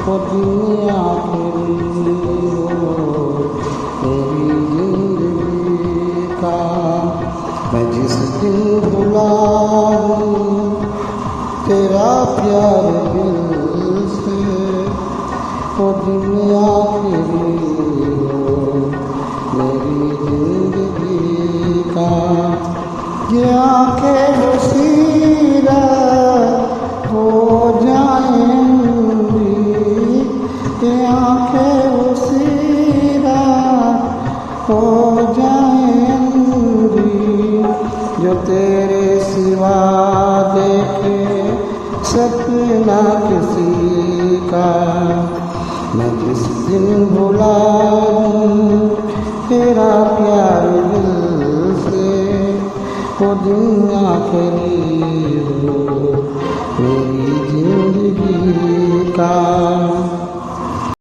वो दिन आखिरी हो मेरी जिंदगी का। मैं जिस दिन भुला दूँ तेरा प्यार दिल से, वो दिन आखिरी हो मेरी जिंदगी का। ये आँखें बसीरा हो जाएंगी, ये आँखें बसीरा हो जाएंगी, जो तेरे सिवा देखे सपना किसी का। मैं जिस दिन भुला दूँ तेरा प्यार दिल से, वो दिन आखिरी हो